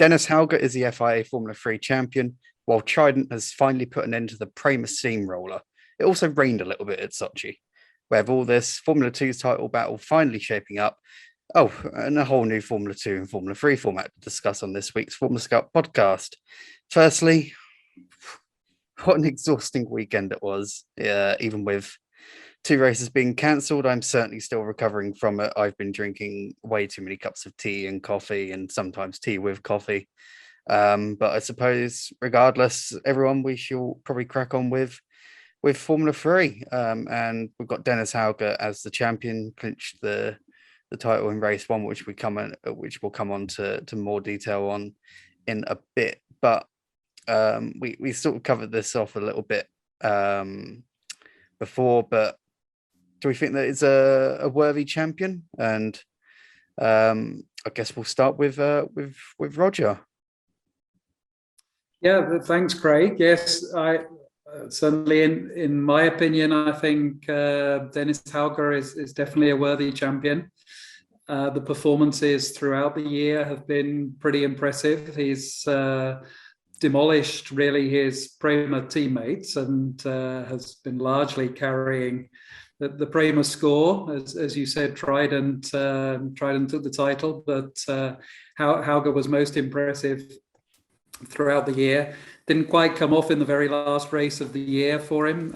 Dennis Hauger is the FIA Formula 3 champion, while Trident has finally put an end to the Prema steamroller. It also rained a little bit at Sochi. We have all this Formula 2's title battle finally shaping up. Oh, and a whole new Formula 2 and Formula 3 format to discuss on this week's Formula Scout podcast. Firstly, what an exhausting weekend it was, even with 2 races being cancelled. I'm certainly still recovering from it. I've been drinking way too many cups of tea and coffee, and sometimes tea with coffee. But I suppose, regardless, everyone, we shall probably crack on with Formula 3. And we've got Dennis Hauger as the champion, clinched the title in race 1, which we'll come on to more detail on in a bit. But we sort of covered this off a little bit before, but do we think that it's a worthy champion? And I guess we'll start with Roger. Yeah, thanks, Craig. Yes, I certainly, in my opinion, I think Dennis Hauger is definitely a worthy champion. The performances throughout the year have been pretty impressive. He's demolished really his Prema teammates and has been largely carrying the Prema score. As you said, Trident took the title, but Hauger was most impressive throughout the year. Didn't quite come off in the very last race of the year for him,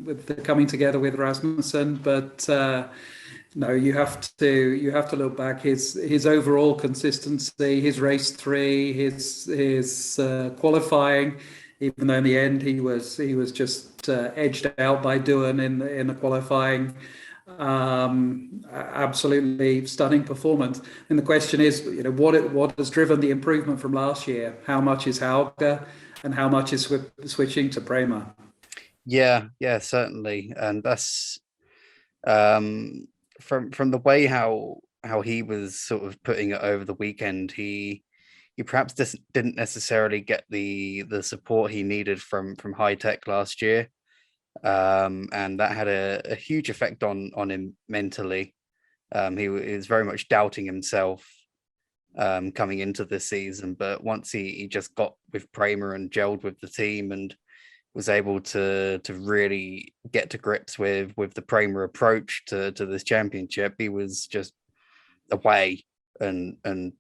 with the coming together with Rasmussen, but no, you have to look back. His overall consistency, his race 3, his qualifying, even though in the end he was just edged out by Doohan in the qualifying. Absolutely stunning performance. And the question is, what has driven the improvement from last year? How much is Hauger, and how much is switching to Prema? Yeah, certainly, and that's from the way how he was sort of putting it over the weekend. He perhaps didn't necessarily get the support he needed from High Tech last year, and that had a huge effect on him mentally. He was very much doubting himself coming into this season, but once he just got with Prema and gelled with the team and was able to really get to grips with the Prema approach to this championship, he was just away and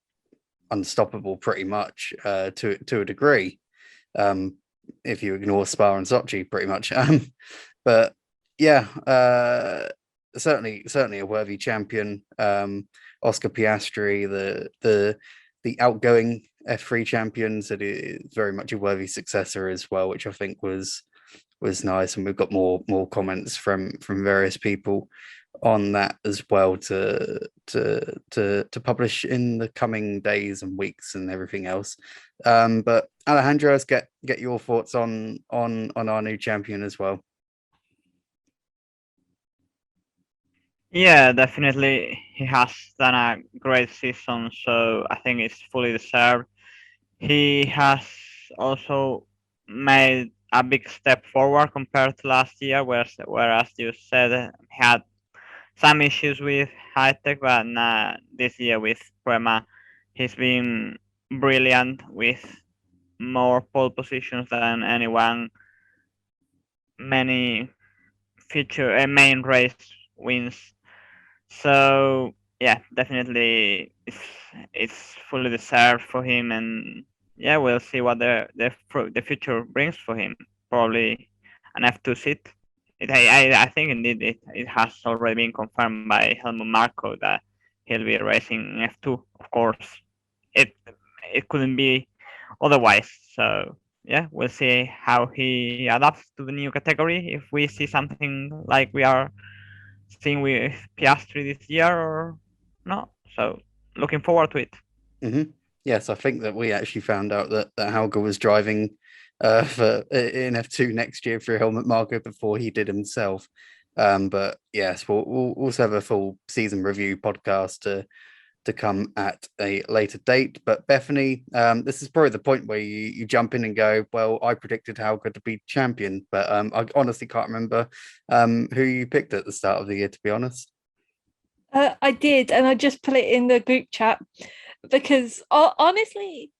unstoppable pretty much to a degree, if you ignore Spa and Sochi pretty much. But yeah, certainly a worthy champion. Oscar Piastri, the outgoing F3 champion, said it's very much a worthy successor as well, which I think was nice. And we've got more comments from various people on that as well to publish in the coming days and weeks and everything else. But Alejandro, let's get your thoughts on our new champion as well. Yeah, definitely. He has done a great season, so I think it's fully deserved. He has also made a big step forward compared to last year, whereas you said he had some issues with High Tech, but this year with Prema, he's been brilliant with more pole positions than anyone, many future main race wins. So yeah, definitely it's fully deserved for him, and yeah, we'll see what the future brings for him. Probably an F2 seat. I think indeed it has already been confirmed by Helmut Marko that he'll be racing F2. Of course, it couldn't be otherwise. So yeah, we'll see how he adapts to the new category. If we see something like we are seeing with Piastri this year or not. So looking forward to it. Mm-hmm. Yes, I think that we actually found out that Hauger was driving in F2 next year for Helmut Marko before he did himself. But yes, we'll also have a full season review podcast to come at a later date. But Bethany, this is probably the point where you jump in and go, well, I predicted Hauger to be champion, but I honestly can't remember who you picked at the start of the year, to be honest. I did, and I just put it in the group chat because honestly,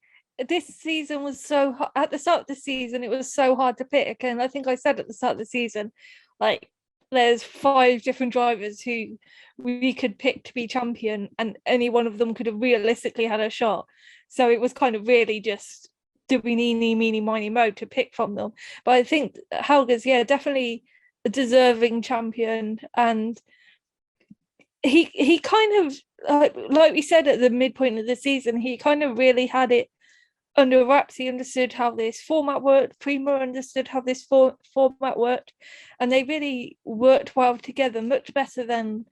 this season was at the start of the season, it was so hard to pick. And I think I said at the start of the season, like, there's 5 different drivers who we could pick to be champion, and any one of them could have realistically had a shot. So it was kind of really just do we eeny, meeny, miny, mo to pick from them. But I think Helga's, definitely a deserving champion. And he kind of, like we said at the midpoint of the season, he kind of really had it under wraps. He understood how this format worked. Prima understood how this format worked, and they really worked well together, much better than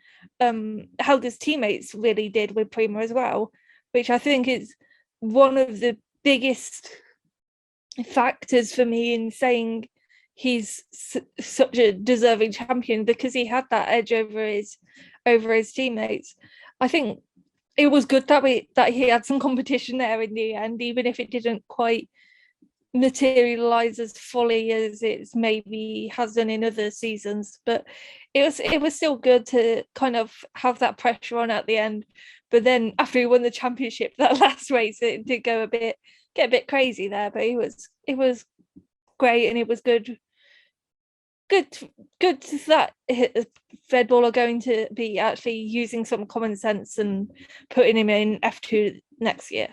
Helga's teammates really did with Prima as well, which I think is one of the biggest factors for me in saying he's such a deserving champion, because he had that edge over his teammates. I think it was good that he had some competition there in the end, even if it didn't quite materialize as fully as it's maybe has done in other seasons. But it was still good to kind of have that pressure on at the end. But then after he won the championship, that last race, it did get a bit crazy there. But it was great, and it was good that Red Bull are going to be actually using some common sense and putting him in F2 next year.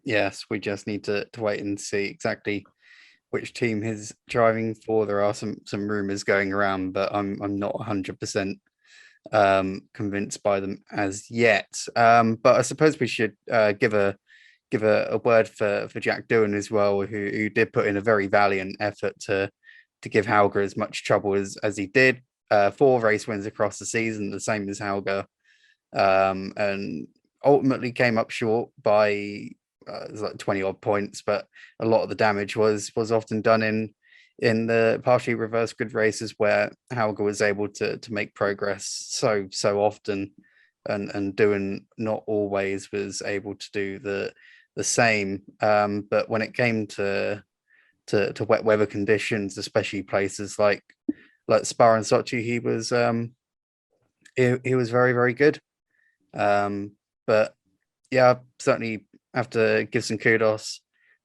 Yes, we just need to wait and see exactly which team he's driving for. There are some rumors going around, but I'm not 100% convinced by them as yet. But I suppose we should give a word for Jack Doohan as well, who did put in a very valiant effort to give Helga as much trouble as he did. 4 race wins across the season, the same as Helga, and ultimately came up short by it was like 20 odd points, but a lot of the damage was often done in the partially reverse grid races, where Helga was able to make progress so often, and Doohan not always was able to do the same. But when it came to wet weather conditions, especially places like Spa and Sochi, he was very, very good. But yeah, certainly have to give some kudos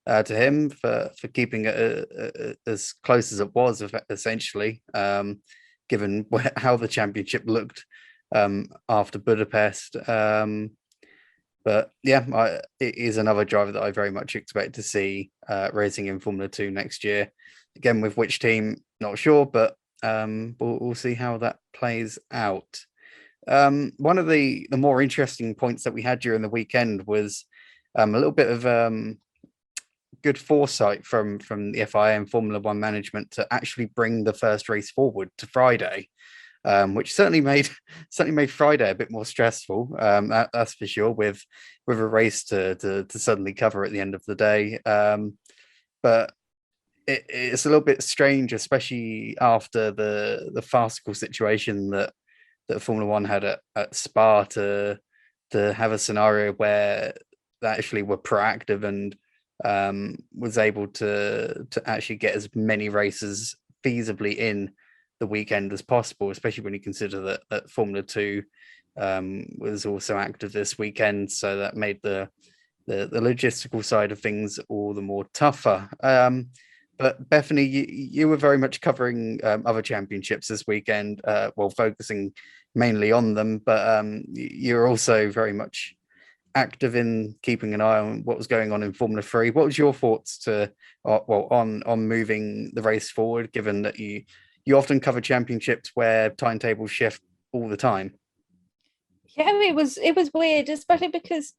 to him for keeping it as close as it was, essentially, given how the championship looked after Budapest. But yeah, it is another driver that I very much expect to see racing in Formula 2 next year. Again, with which team, not sure, but we'll see how that plays out. One of the more interesting points that we had during the weekend was a little bit of good foresight from the FIA and Formula 1 management to actually bring the first race forward to Friday. Which certainly made Friday a bit more stressful. That's for sure, with a race to suddenly cover at the end of the day. But it's a little bit strange, especially after the farcical situation that Formula 1 had at Spa, to have a scenario where they actually were proactive and was able to actually get as many races feasibly in the weekend as possible, especially when you consider that Formula 2 was also active this weekend, so that made the logistical side of things all the more tougher. But Bethany, you were very much covering other championships this weekend, focusing mainly on them, but you're also very much active in keeping an eye on what was going on in Formula 3. What was your thoughts on moving the race forward, given that you often cover championships where timetables shift all the time? Yeah, it was weird, especially because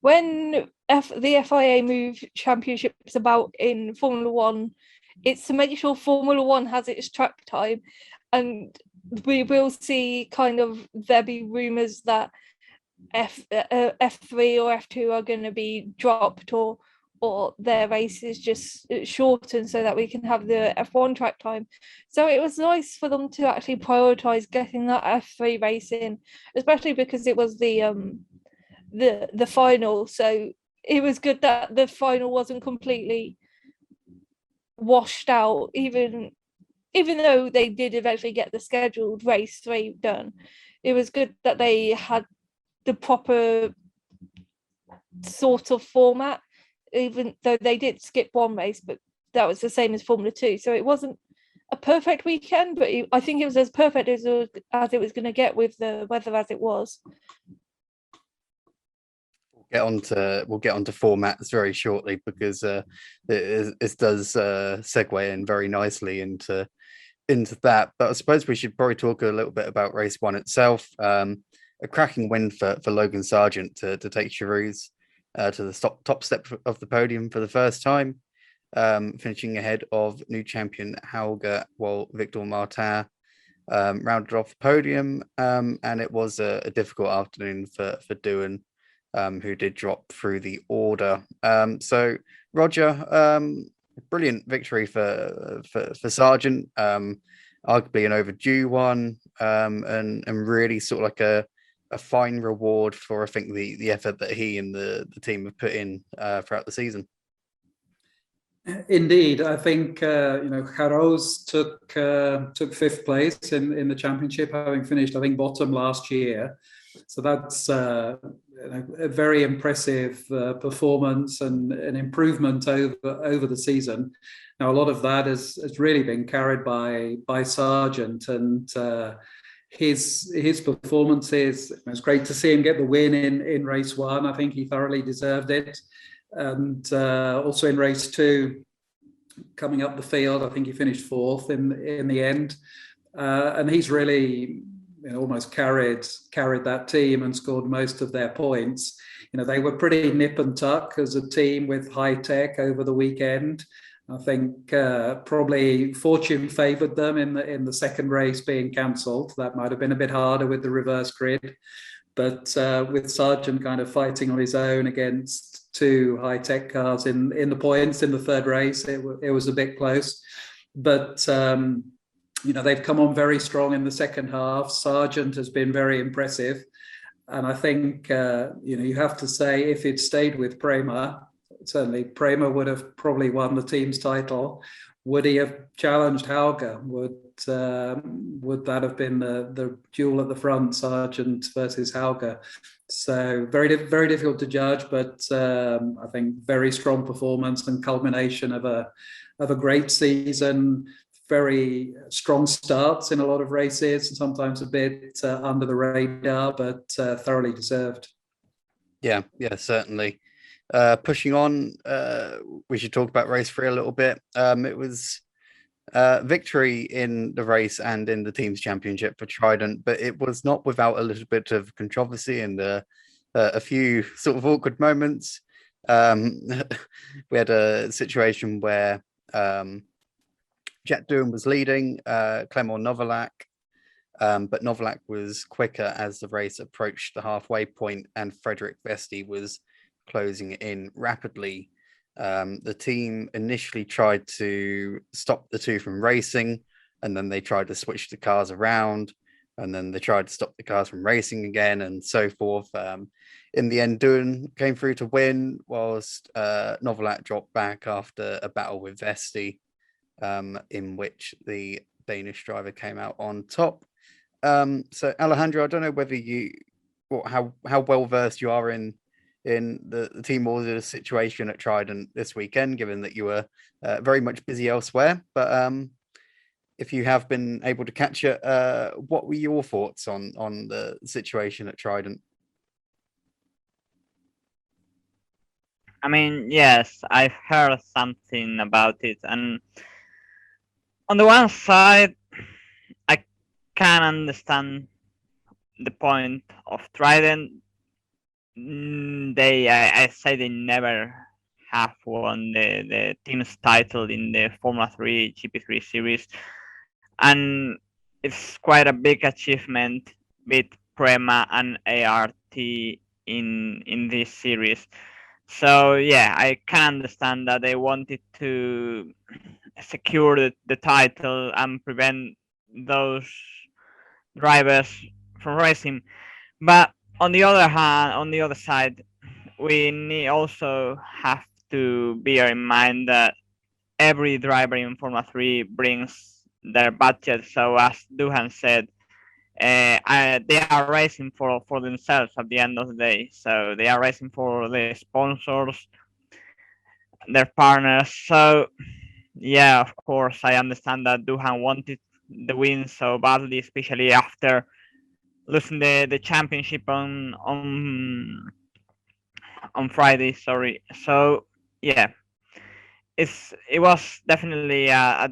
when the FIA move championships about in Formula 1, it's to make sure Formula 1 has its track time. And we will see kind of there be rumours that F3 or F2 are going to be dropped, or their races just shortened so that we can have the F1 track time. So it was nice for them to actually prioritise getting that F3 race in, especially because it was the final. So it was good that the final wasn't completely washed out, even though they did eventually get the scheduled race 3 done. It was good that they had the proper sort of format, even though they did skip one race, but that was the same as Formula 2. So it wasn't a perfect weekend, but I think it was as perfect as it was going to get with the weather as it was. We'll get onto formats very shortly, because this does segue in very nicely into that. But I suppose we should probably talk a little bit about race one itself. A cracking win for Logan Sargent to take Charouz to the top step of the podium for the first time, finishing ahead of new champion Hauger, while Victor Martin rounded off the podium. And it was a difficult afternoon for Doohan, who did drop through the order. So Roger, brilliant victory for Sargent, arguably an overdue one, and really sort of like a fine reward for, I think, the effort that he and the team have put in throughout the season. Indeed, I think Charouz took fifth place in the championship, having finished, I think, bottom last year. So that's a very impressive performance and an improvement over the season. Now, a lot of that has really been carried by Sargent, and his performances. It was great to see him get the win in race one. I think he thoroughly deserved it. And also in race two, coming up the field, I think he finished fourth in the end. And he's really almost carried that team and scored most of their points. They were pretty nip and tuck as a team with high tech over the weekend. I think probably fortune favoured them in the second race being cancelled. That might have been a bit harder with the reverse grid. But with Sargent kind of fighting on his own against two high-tech cars in the points in the third race, it was a bit close. But they've come on very strong in the second half. Sargent has been very impressive, and I think you have to say, if it stayed with Prema, certainly Prema would have probably won the team's title. Would he have challenged Hauger? Would that have been the duel at the front, Sargent versus Hauger? So very very difficult to judge, but I think very strong performance and culmination of a great season. Very strong starts in a lot of races, sometimes a bit under the radar, but thoroughly deserved. Yeah, certainly. Pushing on, we should talk about race 3 a little bit. It was victory in the race and in the team's championship for Trident, but it was not without a little bit of controversy and a few sort of awkward moments. We had a situation where Jack Doohan was leading Clement Novalak, but Novalak was quicker as the race approached the halfway point, and Frederick Vesti was closing in rapidly. The team initially tried to stop the two from racing, and then they tried to switch the cars around, and then they tried to stop the cars from racing again, and so forth. In the end, Doohan came through to win, whilst Novalak dropped back after a battle with Vesti, in which the Danish driver came out on top. So Alejandro, I don't know whether how well versed you are in the team order situation at Trident this weekend, given that you were very much busy elsewhere. But if you have been able to catch it, what were your thoughts on the situation at Trident? I mean, yes, I've heard something about it, and on the one side, I can understand the point of Trident. I say they never have won the team's title in the Formula 3 GP3 series, and it's quite a big achievement with Prema and ART in this series. So yeah, I can understand that they wanted to secure the title and prevent those drivers from racing. But on the other hand, on the other side, we also have to bear in mind that every driver in Formula 3 brings their budget. So as Doohan said, they are racing for themselves at the end of the day. So they are racing for the sponsors. their partners. So yeah, of course, I understand that Duhan wanted the win so badly, especially after losing the championship on Friday. Sorry. So yeah, it was definitely a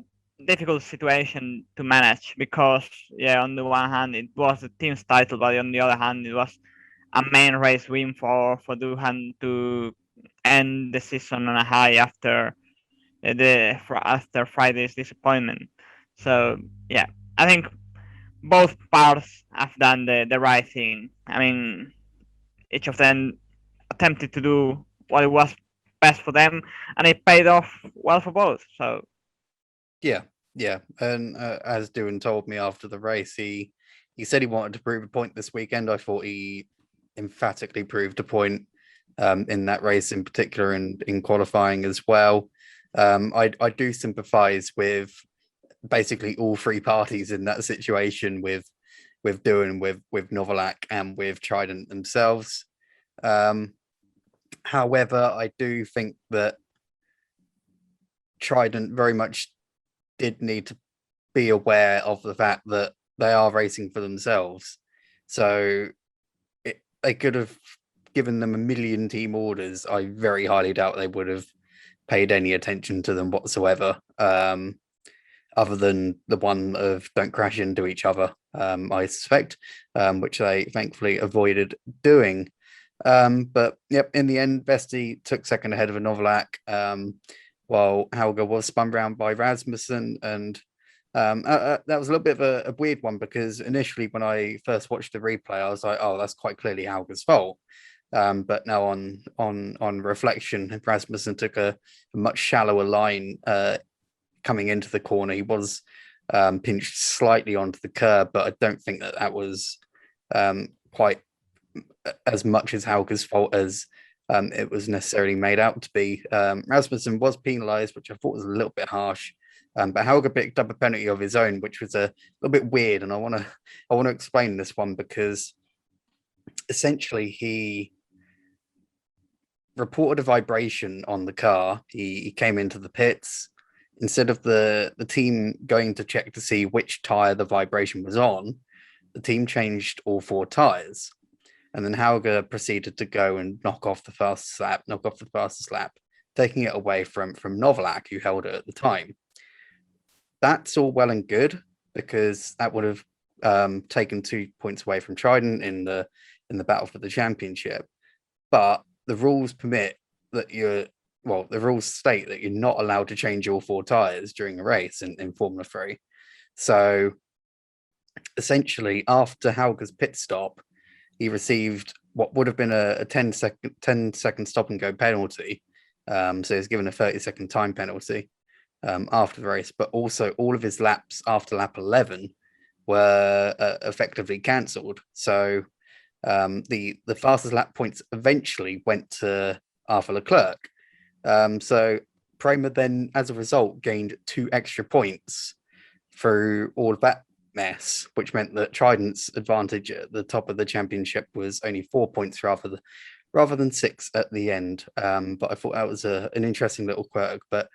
difficult situation to manage because yeah, on the one hand it was the team's title, but on the other hand it was a main race win for Duhan to end the season on a high after after Friday's disappointment. So yeah, I think both parts have done the right thing. I mean, each of them attempted to do what it was best for them, and it paid off well for both. So Yeah, yeah. And as Duhan told me after the race, he said he wanted to prove a point this weekend. I thought he emphatically proved a point in that race in particular, and in qualifying as well. I do sympathise with basically all three parties in that situation, with Duhan, with Novalak, and with Trident themselves. However, I do think that Trident very much did need to be aware of the fact that they are racing for themselves. So they could have given them a million team orders. I very highly doubt they would have paid any attention to them whatsoever, other than the one of don't crash into each other, I suspect, which they thankfully avoided doing. But yep, in the end, Vesti took second ahead of a Novalak, while Hauger was spun round by Rasmussen. And that was a little bit of a weird one, because initially when I first watched the replay, I was like, oh, that's quite clearly Hauger's fault. But now on reflection, Rasmussen took a much shallower line coming into the corner. He was pinched slightly onto the curb, but I don't think that was quite as much as Hauger's fault as it was necessarily made out to be. Rasmussen was penalised, which I thought was a little bit harsh. But Hauger picked up a penalty of his own, which was a little bit weird, and I want to explain this one, because essentially he reported a vibration on the car. He came into the pits. Instead of the team going to check to see which tyre the vibration was on, the team changed all four tyres. And then Hauger proceeded to go and knock off the fastest lap, taking it away from Novalak, who held it at the time. That's all well and good, because that would have taken 2 points away from Trident in the battle for the championship. But the rules permit that the rules state that you're not allowed to change all four tyres during a race in Formula 3. So essentially, after Hauger's pit stop, he received what would have been a 10-second stop and go penalty. So he was given a 30-second time penalty after the race, but also all of his laps after lap 11 were effectively cancelled. So the fastest lap points eventually went to Arthur Leclerc. So Prema then, as a result, gained 2 extra points through all of that mess, which meant that Trident's advantage at the top of the championship was only 4 points rather than 6 at the end. But I thought that was an interesting little quirk. But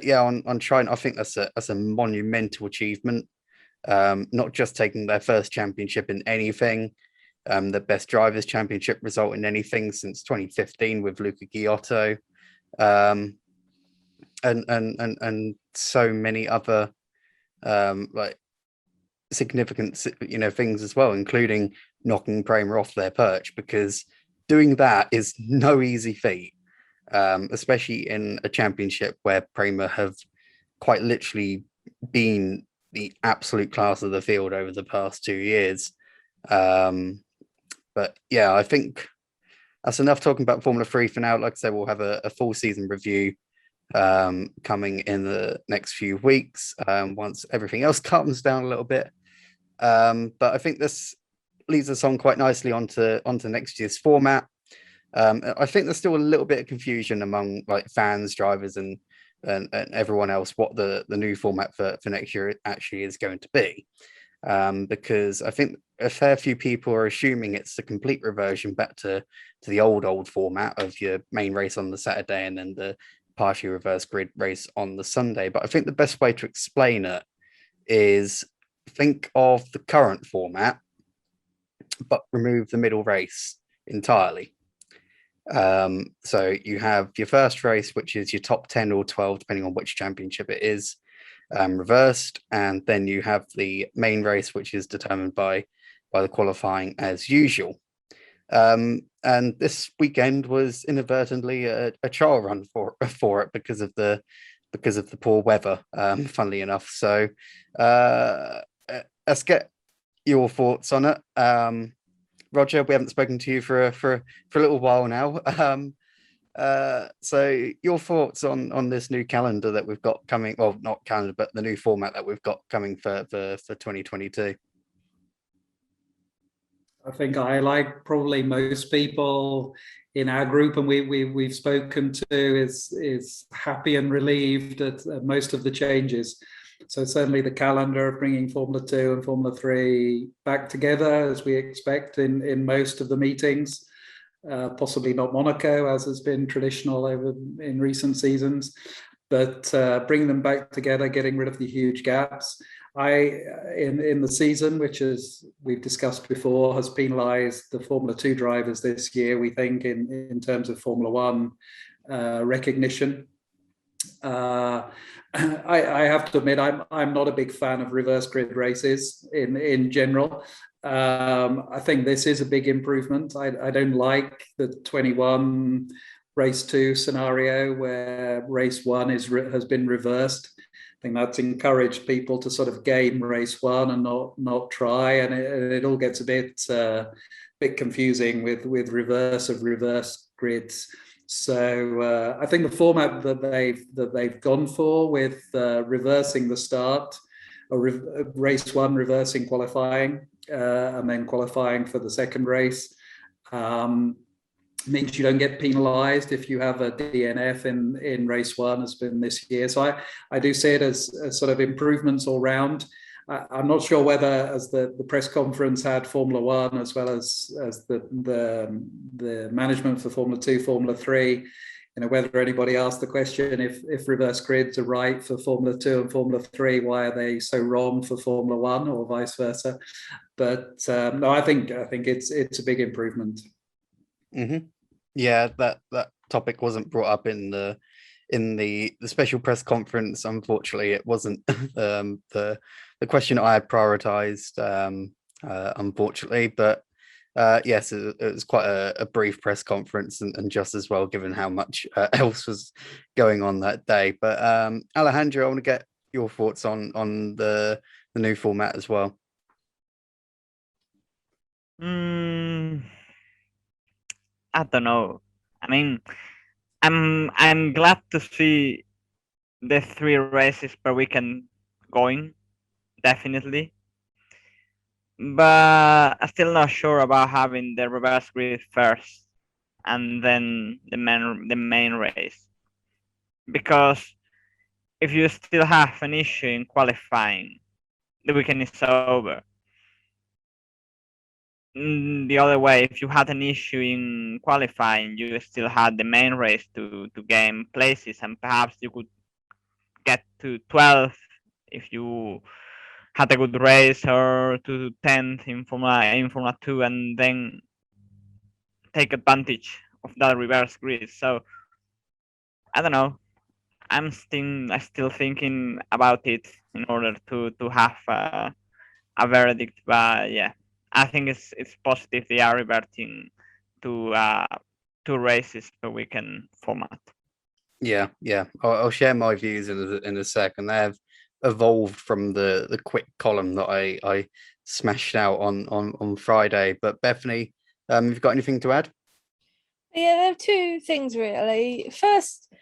yeah, on Trident, I think that's a monumental achievement. Not just taking their first championship in anything, the best drivers championship result in anything since 2015 with Luca Giotto, and so many other like significant things as well, including knocking Prema off their perch, because doing that is no easy feat, especially in a championship where Prema have quite literally been the absolute class of the field over the past 2 years. But yeah, I think that's enough talking about Formula 3 for now. Like I said, we'll have a full season review coming in the next few weeks, once everything else calms down a little bit. But I think this leads us on quite nicely onto next year's format. I think there's still a little bit of confusion among like fans, drivers, and everyone else what the new format for next year actually is going to be, because I think a fair few people are assuming it's a complete reversion back to the old format of your main race on the Saturday and then the partially reverse grid race on the Sunday. But I think the best way to explain it is think of the current format, but remove the middle race entirely. So you have your first race, which is your top 10 or 12, depending on which championship it is, reversed. And then you have the main race, which is determined by the qualifying as usual. And this weekend was inadvertently a trial run for it because of the poor weather, funnily enough. So let's get your thoughts on it. Roger, we haven't spoken to you for a little while now. So your thoughts on this new calendar that we've got coming, well, not calendar, but the new format that we've got coming for 2022. I think I, like probably most people in our group, and we've spoken to, is happy and relieved at most of the changes. So certainly the calendar of bringing Formula 2 and Formula 3 back together, as we expect in most of the meetings, possibly not Monaco, as has been traditional in recent seasons, but bring them back together, getting rid of the huge gaps. In the season, which, as we've discussed before, has penalised the Formula 2 drivers this year, we think, in terms of Formula 1 recognition. I have to admit, I'm not a big fan of reverse grid races in general. I think this is a big improvement. I don't like the 21 race 2 scenario where race 1 has been reversed. I think that's encouraged people to sort of game race 1 and not try, and it all gets a bit confusing with reverse grids. So I think the format that they've gone for, with reversing the start, or race 1 reversing qualifying, and then qualifying for the second race, means you don't get penalised if you have a DNF in race 1, has been this year. So I do see it as sort of improvements all round. I'm not sure whether, as the press conference had Formula 1 as well as the management for Formula 2, Formula 3, whether anybody asked the question, if reverse grids are right for Formula 2 and Formula 3, why are they so wrong for Formula 1, or vice versa? But no, I think it's a big improvement. Mm-hmm. Yeah, that topic wasn't brought up in the special press conference. Unfortunately, it wasn't the question I had prioritized, unfortunately. But yes, it was quite a brief press conference, and just as well, given how much else was going on that day. But Alejandro, I want to get your thoughts on the new format as well. I don't know. I mean, I'm glad to see the 3 races per weekend going, definitely. But I'm still not sure about having the reverse grid first and then the main race, because if you still have an issue in qualifying, the weekend is over. The other way, if you had an issue in qualifying, you still had the main race to gain places, and perhaps you could get to 12th if you had a good race, or to 10th in Formula 2, and then take advantage of that reverse grid. So I don't know. I'm still thinking about it in order to have a verdict, but yeah, I think it's positive they are reverting to 2 races per weekend format. Yeah. I'll share my views in a second. They have evolved from the quick column that I smashed out on Friday. But Bethany, you've got anything to add? Yeah, there are 2 things really. First,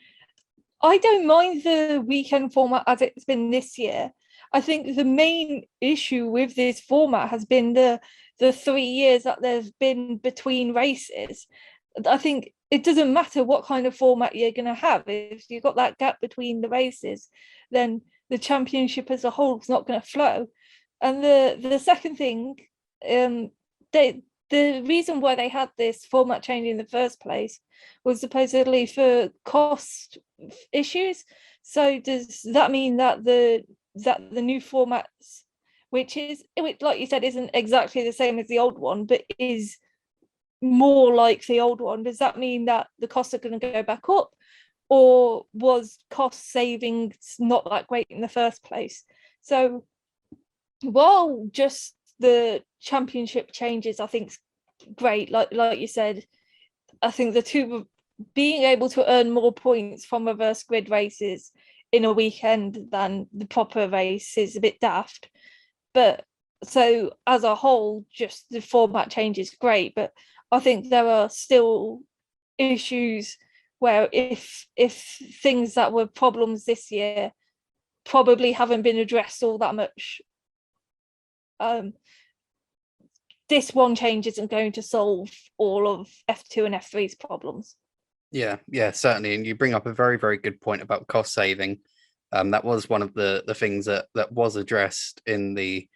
I don't mind the weekend format as it's been this year. I think the main issue with this format has been the 3 years that there's been between races. I think it doesn't matter what kind of format you're going to have. If you've got that gap between the races, then the championship as a whole is not going to flow. And the second thing the reason why they had this format change in the first place was supposedly for cost issues. So does that mean that the new formats, which like you said isn't exactly the same as the old one, but is more like the old one, does that mean that the costs are going to go back up, or was cost savings not that great in the first place? So while just the championship changes, I think great, like you said, I think the two being able to earn more points from reverse grid races in a weekend than the proper race is a bit daft. But so as a whole, just the format change is great, but I think there are still issues where if things that were problems this year probably haven't been addressed all that much, this one change isn't going to solve all of F2 and F3's problems. Yeah, certainly. And you bring up a very, very good point about cost saving. That was one of the things that was addressed in the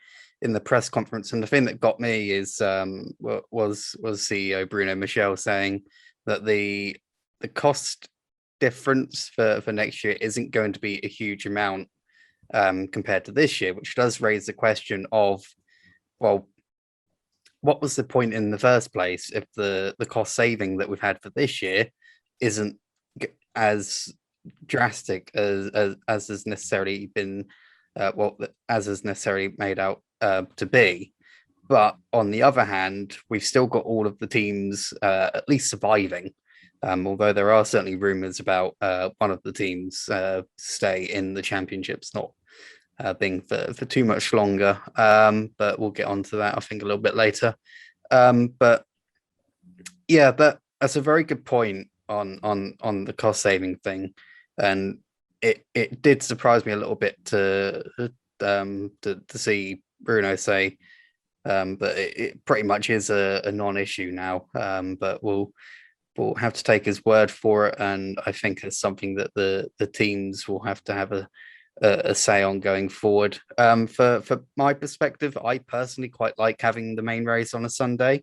press conference. And the thing that got me is was CEO Bruno Michel saying that the cost difference for next year isn't going to be a huge amount compared to this year, which does raise the question of, well, what was the point in the first place if the cost saving that we've had for this year isn't as drastic as has necessarily been as is necessarily made out to be? But on the other hand, we've still got all of the teams at least surviving, although there are certainly rumors about one of the teams stay in the championships not being for too much longer, but we'll get onto that I think a little bit later. But yeah, that's a very good point on the cost saving thing, and it did surprise me a little bit to see Bruno say that it pretty much is a non-issue now, but we'll have to take his word for it, and I think it's something that the teams will have to have a say on going forward. For my perspective, I personally quite like having the main race on a Sunday,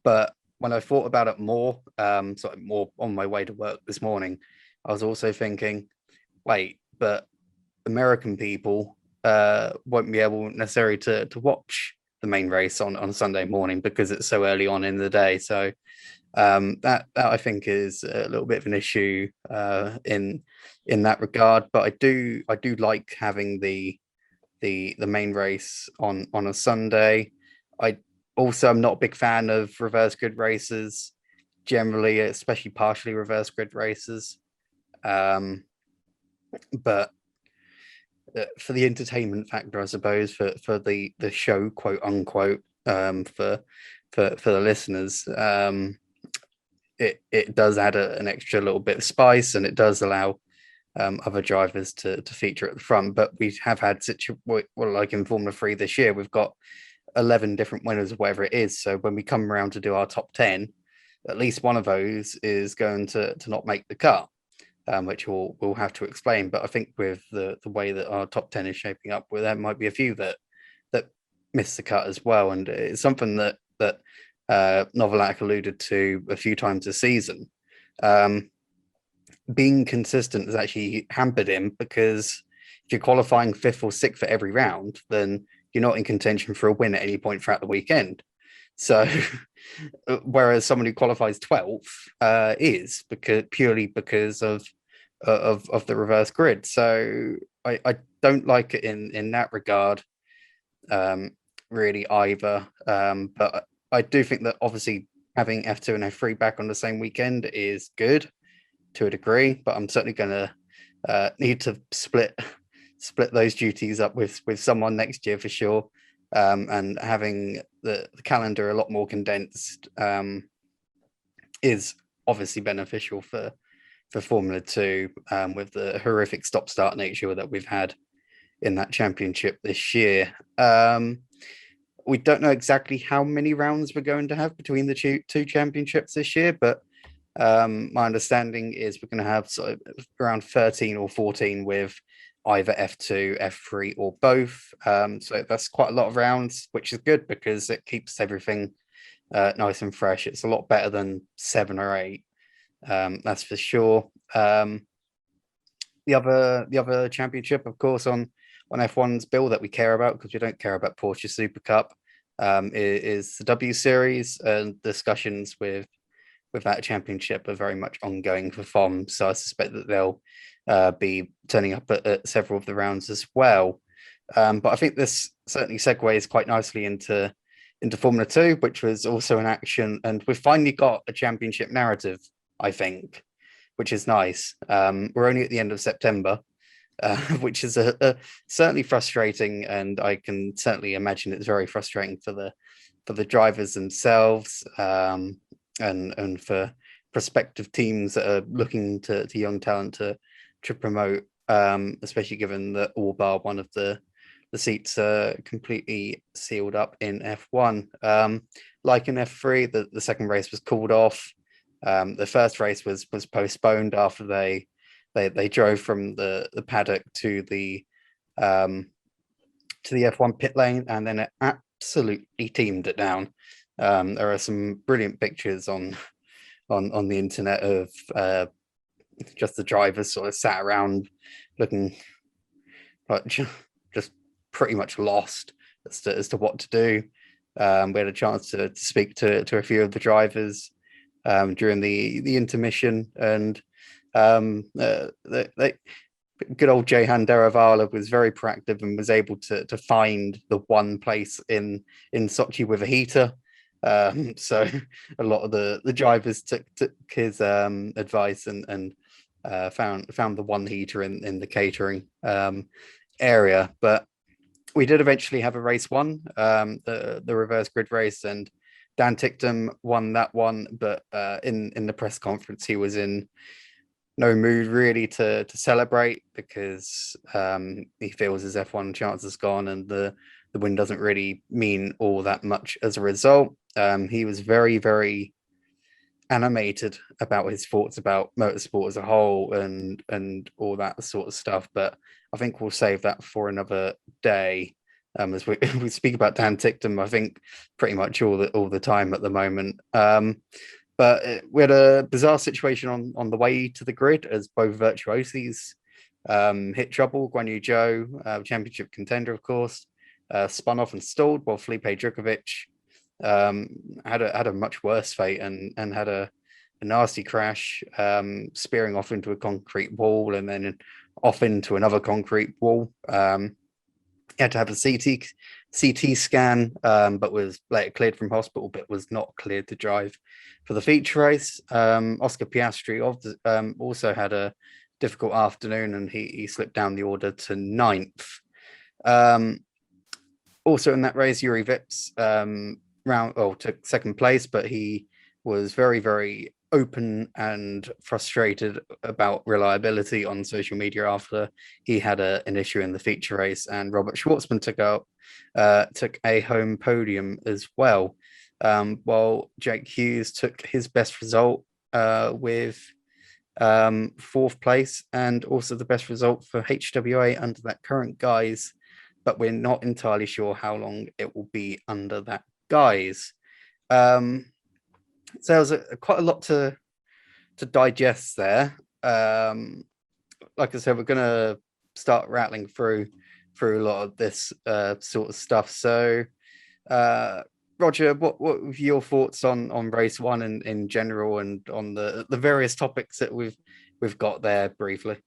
but when I thought about it more, more on my way to work this morning, I was also thinking, wait, but American people won't be able necessarily to watch the main race on Sunday morning because it's so early on in the day. So that I think is a little bit of an issue in that regard. But I do like having the main race on a Sunday. I also am not a big fan of reverse grid races generally, especially partially reverse grid races. But for the entertainment factor, I suppose, for the show, quote unquote, for the listeners, it does add an extra little bit of spice, and it does allow other drivers to feature at the front. But we have had like in Formula 3 this year, we've got 11 different winners or whatever it is. So when we come around to do our top 10, at least one of those is going to not make the cut, which we'll have to explain. But I think with the way that our top 10 is shaping up, there might be a few that miss the cut as well. And it's something that Novalak alluded to a few times this season. Being consistent has actually hampered him, because if you're qualifying 5th or 6th for every round, then you're not in contention for a win at any point throughout the weekend. So whereas someone who qualifies 12th is purely because of the reverse grid. So I don't like it in that regard really either. But I do think that obviously having F2 and F3 back on the same weekend is good to a degree, but I'm certainly going to need to split those duties up with someone next year for sure. And having the calendar a lot more condensed is obviously beneficial for Formula 2, with the horrific stop-start nature that we've had in that championship this year. We don't know exactly how many rounds we're going to have between the two championships this year, but my understanding is we're going to have sort of around 13 or 14 with either F2, F3, or both. So that's quite a lot of rounds, which is good because it keeps everything nice and fresh. It's a lot better than 7 or 8. That's for sure. The other championship, of course, on F1's bill that we care about, because we don't care about Porsche Super Cup, is the W Series, and discussions with that championship are very much ongoing for FOM. So I suspect that they'll be turning up at several of the rounds as well. But I think this certainly segues quite nicely into Formula 2, which was also an action, and we've finally got a championship narrative, I think, which is nice. We're only at the end of September, which is certainly frustrating, and I can certainly imagine it's very frustrating for the drivers themselves, and for prospective teams that are looking to young talent to promote, especially given that all bar one of the seats are completely sealed up in F1. Like in F3, the second race was called off. The first race was postponed after they drove from the paddock to the F1 pit lane, and then it absolutely teamed it down. There are some brilliant pictures on the internet of just the drivers sort of sat around looking like just pretty much lost as to what to do. We had a chance to speak to a few of the drivers during the intermission, and good old Jehan Deravala was very proactive and was able to find the one place in Sochi with a heater. So a lot of the drivers took his advice and found the one heater in the catering area. But we did eventually have a race one, the reverse grid race, and Dan Ticktum won that one. But in the press conference, he was in no mood really to celebrate, because he feels his F1 chance is gone, and the win doesn't really mean all that much as a result. He was very, very animated about his thoughts about motorsport as a whole and all that sort of stuff, but I think we'll save that for another day. As we speak about Dan Ticktum, I think pretty much all the time at the moment. But we had a bizarre situation on the way to the grid, as both virtuosis hit trouble. Guan Yu Zhou, championship contender, of course, spun off and stalled, while Felipe Drugovich had a much worse fate and had a nasty crash, spearing off into a concrete wall and then off into another concrete wall. He had to have a CT scan, but was later cleared from hospital, but was not cleared to drive for the feature race. Oscar Piastri also had a difficult afternoon, and he slipped down the order to 9th. Also in that race, Yuri Vips took second place, but he was very, very open and frustrated about reliability on social media after he had an issue in the feature race, and Robert Schwartzman took a home podium as well, while Jake Hughes took his best result with 4th place, and also the best result for HWA under that current guise, but we're not entirely sure how long it will be under that guise. So there was quite a lot to digest there. Like I said, we're going to start rattling through a lot of this sort of stuff. So, Roger, what were your thoughts on race one in general, and on the various topics that we've got there briefly?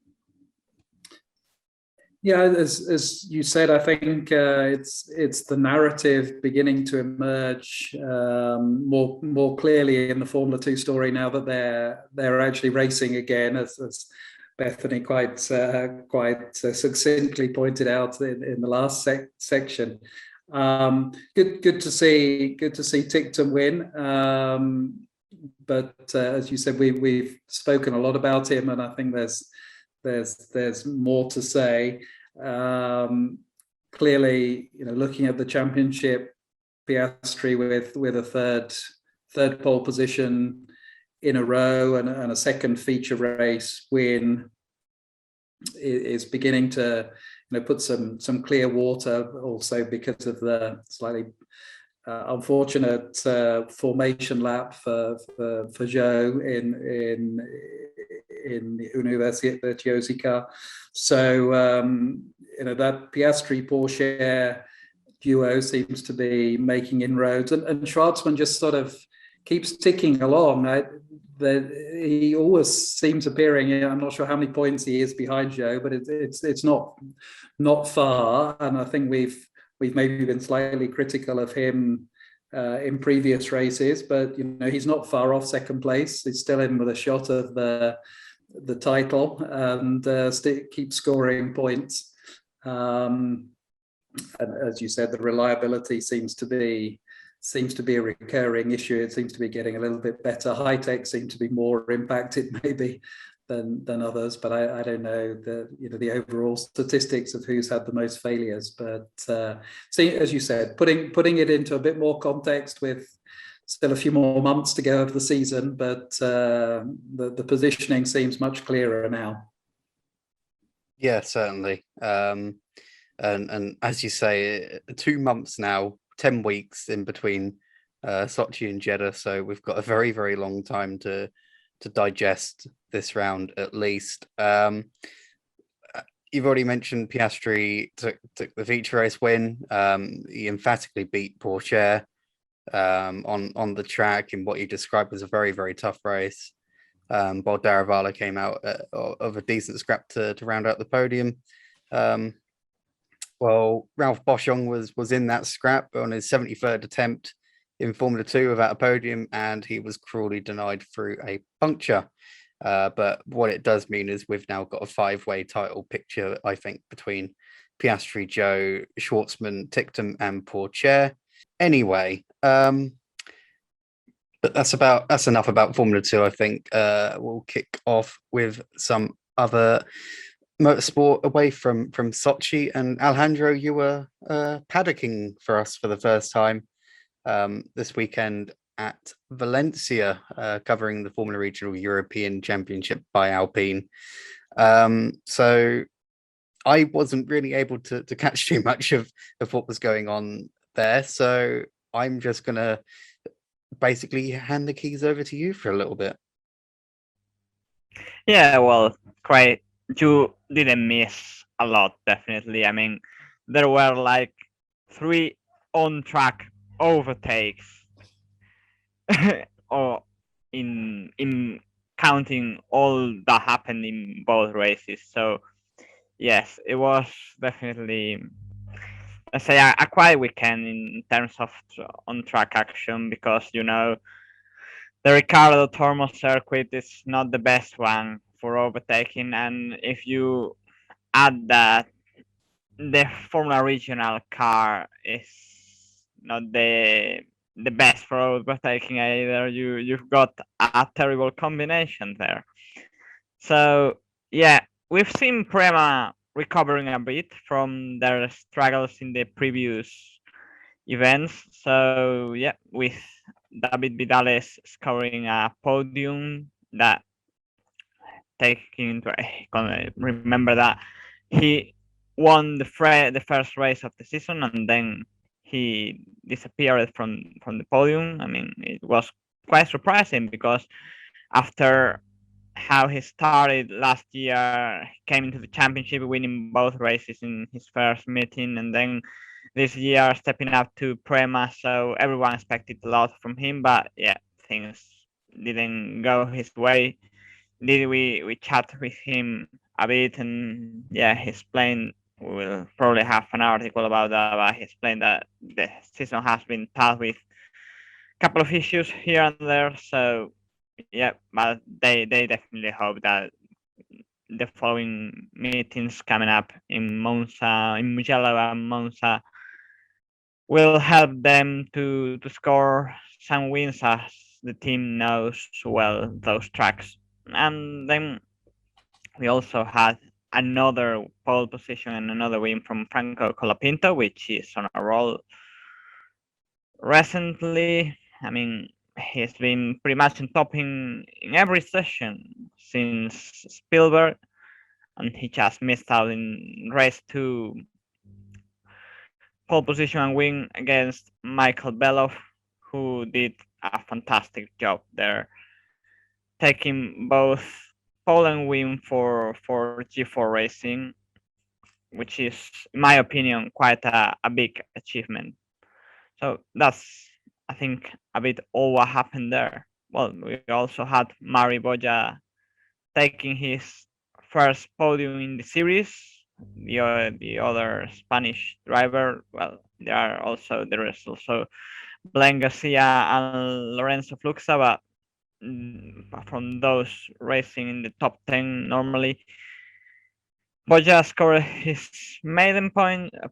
Yeah, as you said, I think it's the narrative beginning to emerge more clearly in the Formula 2 story now that they're actually racing again, as Bethany quite succinctly pointed out in the last section. Good to see Ticktum win. But as you said, we've spoken a lot about him, and I think there's more to say. Clearly, looking at the championship, Piastri with a third pole position in a row and a second feature race win is beginning to put some clear water, also because of the slightly unfortunate formation lap for Zhou in Universität Josica. So that Piastri-Porsche duo seems to be making inroads, and Schwartzman just sort of keeps ticking along. He always seems appearing. I'm not sure how many points he is behind Zhou, but it's not far. And I think we've maybe been slightly critical of him in previous races, but he's not far off second place. He's still in with a shot of the title, and keeps scoring points. And as you said, the reliability seems to be a recurring issue. It seems to be getting a little bit better. High tech seem to be more impacted maybe than others, but I don't know the overall statistics of who's had the most failures. But see, as you said, putting it into a bit more context, with still a few more months to go of the season, but the positioning seems much clearer now. Yeah, certainly. And as you say, 2 months now, 10 weeks in between Sochi and Jeddah, so we've got a very, very long time to digest this round at least. You've already mentioned Piastri took the feature race win. He emphatically beat Porsche on the track in what you described as a very, very tough race. While Daravala came out of a decent scrap to round out the podium. Well, Ralph Boschung was in that scrap on his 73rd attempt in Formula 2 without a podium, and he was cruelly denied through a puncture. But what it does mean is we've now got a 5-way title picture, I think, between Piastri, Zhou, Schwartzman, Ticktum, and Porsche. Anyway, but that's enough about Formula 2. I think we'll kick off with some other motorsport away from Sochi. And Alejandro, you were paddocking for us for the first time this weekend at Valencia, covering the Formula Regional European Championship by Alpine. So I wasn't really able to catch too much of what was going on there. So I'm just going to basically hand the keys over to you for a little bit. Yeah, well, quite. You didn't miss a lot, definitely. I mean, there were like 3 on-track overtakes, or in counting all that happened in both races. So yes, it was definitely, let's say, a quiet weekend in terms of on-track action, because the Ricardo Tormo circuit is not the best one for overtaking, and if you add that the Formula Regional car is not the best for overtaking either, you've got a terrible combination there. So yeah, we've seen Prema recovering a bit from their struggles in the previous events. So yeah, with David Vidales scoring a podium, that taking into remember that he won the first race of the season, and then he disappeared from the podium. I mean, it was quite surprising, because after how he started last year, he came into the championship winning both races in his first meeting, and then this year stepping up to Prema, so everyone expected a lot from him, but yeah, things didn't go his way. We chat with him a bit, and yeah, he explained, we will probably have an article about that, but he explained that the season has been tough with a couple of issues here and there. So yeah, but they definitely hope that the following meetings coming up in Monza, in Mugello and Monza, will help them to score some wins, as the team knows well those tracks. And then we also had another pole position and another win from Franco Colapinto, which is on a roll recently. I mean, he's been pretty much on top in every session since Spielberg. and he just missed out in race 2 pole position and win against Michael Belov, who did a fantastic job there, taking both pole and win for G4 Racing, which is, in my opinion, quite a big achievement. So that's, I think, a bit all what happened there. Well, we also had Mari Boya taking his first podium in the series. The other Spanish driver, well, there is also Blaine Garcia and Lorenzo Fluxa, but from those racing in the top 10 normally, Boya scored his maiden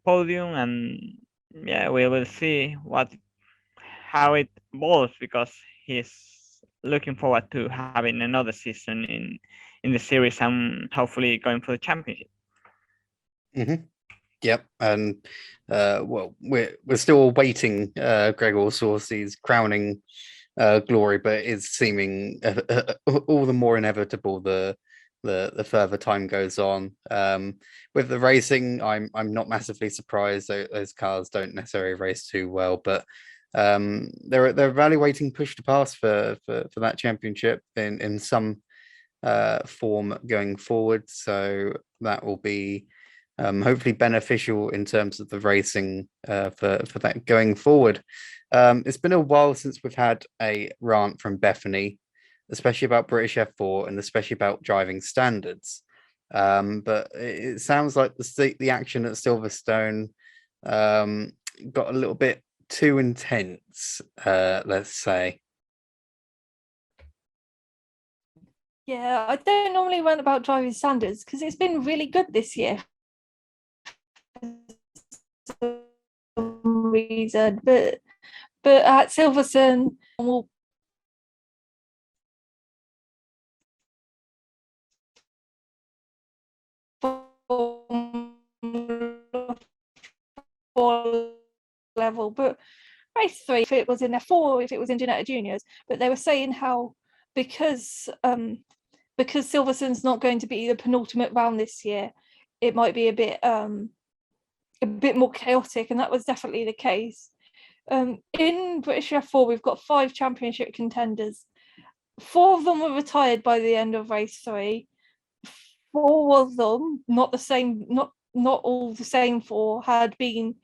podium, and yeah, we will see how it evolves, because he's looking forward to having another season in the series and hopefully going for the championship. Mm-hmm. Yep, and well, we're still awaiting Gregor Saucy's crowning glory, but it's seeming all the more inevitable the further time goes on. With the racing, I'm not massively surprised. Those cars don't necessarily race too well, but they're evaluating push to pass for that championship in some form going forward. So that will be hopefully beneficial in terms of the racing for that going forward. It's been a while since we've had a rant from Bethany, especially about British F4 and especially about driving standards. But it sounds like the action at Silverstone got a little bit too intense, let's say. Yeah, I don't normally rant about driving standards because it's been really good this year for some reason, but at Silverstone, we'll level, but race 3, if it was in F4, if it was in Ginetta Juniors, but they were saying how because Silverstone's not going to be the penultimate round this year, it might be a bit more chaotic, and that was definitely the case. In British F4, we've got 5 championship contenders. 4 of them were retired by the end of race 3. 4 of them, not all the same 4, had been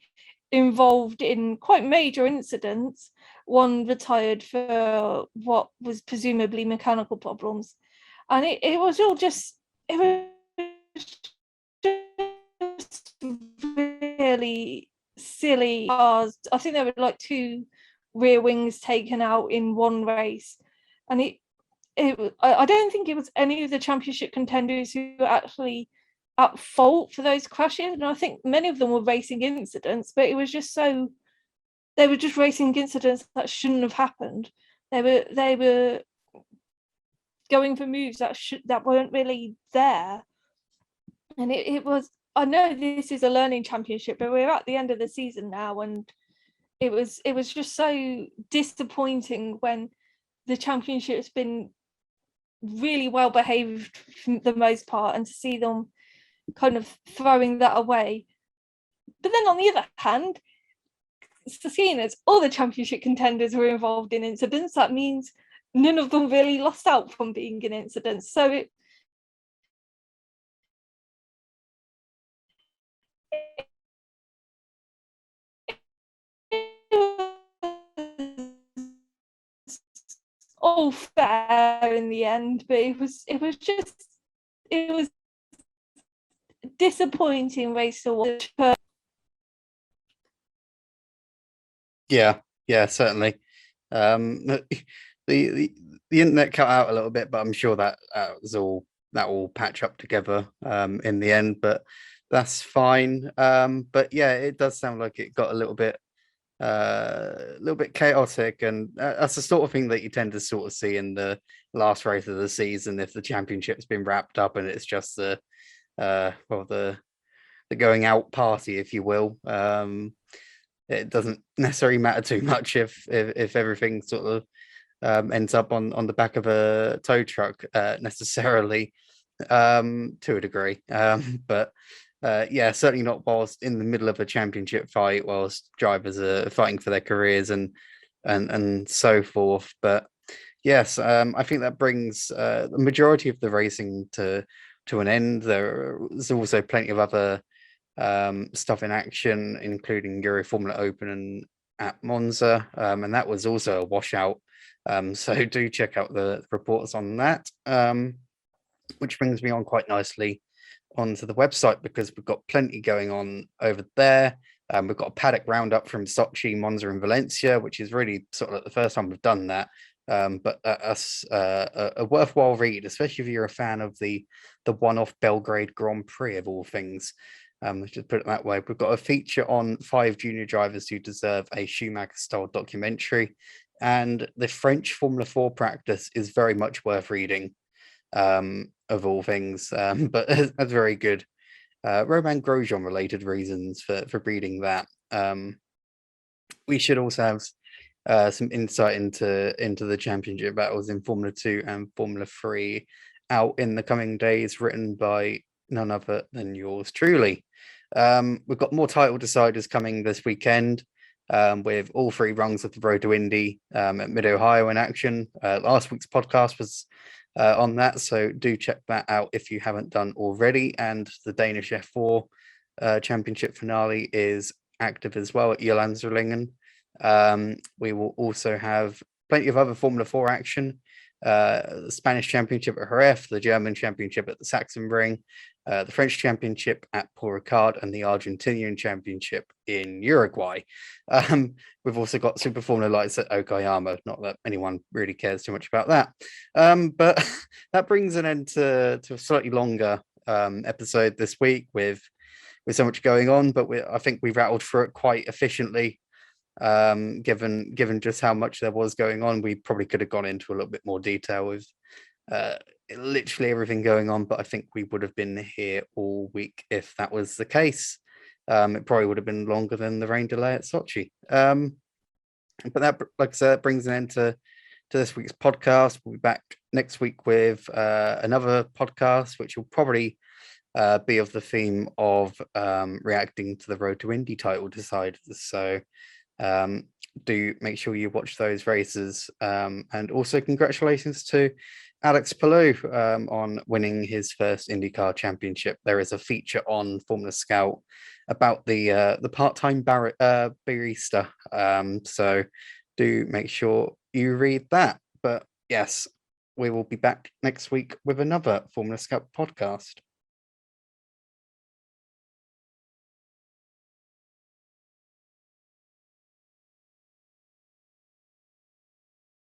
involved in quite major incidents. One retired for what was presumably mechanical problems, and it was all just really silly cars. I think there were like 2 rear wings taken out in one race, and I don't think it was any of the championship contenders who were actually at fault for those crashes, and I think many of them were racing incidents, but it was just they were just racing incidents that shouldn't have happened. They were going for moves that weren't really there, and it was. I know this is a learning championship, but we're at the end of the season now, and it was just so disappointing when the championship's been really well behaved for the most part, and to see them kind of throwing that away. But then on the other hand, seeing as all the championship contenders were involved in incidents, that means none of them really lost out from being in incidents. So all fair in the end, but it was disappointing race to watch. Yeah, certainly. The internet cut out a little bit, but I'm sure that will patch up together in the end. But that's fine. But yeah, it does sound like it got a little bit chaotic, and that's the sort of thing that you tend to sort of see in the last race of the season if the championship's been wrapped up and it's just the going out party, if you will. It doesn't necessarily matter too much if everything sort of ends up on the back of a tow truck necessarily. to a degree. But yeah, certainly not whilst in the middle of a championship fight, whilst drivers are fighting for their careers and so forth. But yes, I think that brings the majority of the racing to an end. There's also plenty of other stuff in action, including Euro Formula Open and at Monza, and that was also a washout. So do check out the reports on that. Which brings me on quite nicely onto the website, because we've got plenty going on over there. We've got a paddock roundup from Sochi, Monza, and Valencia, which is really sort of like the first time we've done that. But that's a worthwhile read, especially if you're a fan of the one-off Belgrade Grand Prix of all things. Let's just put it that way. We've got a feature on 5 junior drivers who deserve a Schumacher-style documentary, and the French Formula 4 practice is very much worth reading, of all things. But that's very good. Romain Grosjean related reasons for reading that. We should also have some insight into the championship battles in Formula 2 and Formula 3 out in the coming days, written by none other than yours truly. We've got more title deciders coming this weekend, with all 3 rungs of the Road to Indy at Mid-Ohio in action. Last week's podcast was on that, so do check that out if you haven't done already. And the Danish F4 championship finale is active as well at Jyllands-Zerlingen. We will also have plenty of other Formula 4 action. The Spanish Championship at Jerez, the German Championship at the Sachsenring, the French Championship at Paul Ricard, and the Argentinian Championship in Uruguay. We've also got Super Formula Lights at Okayama. Not that anyone really cares too much about that. But that brings an end to a slightly longer episode this week with so much going on. But I think we rattled through it quite efficiently. Given just how much there was going on, we probably could have gone into a little bit more detail with literally everything going on, but I think we would have been here all week if that was the case. It probably would have been longer than the rain delay at Sochi. But that, like I said, that brings an end to this week's podcast. We'll be back next week with another podcast, which will probably be of the theme of reacting to the Road to Indy title deciders. So do make sure you watch those races, and also congratulations to Alex Palou on winning his first IndyCar championship. There is a feature on Formula Scout about the part-time barista, so do make sure you read that. But yes, we will be back next week with another Formula Scout podcast.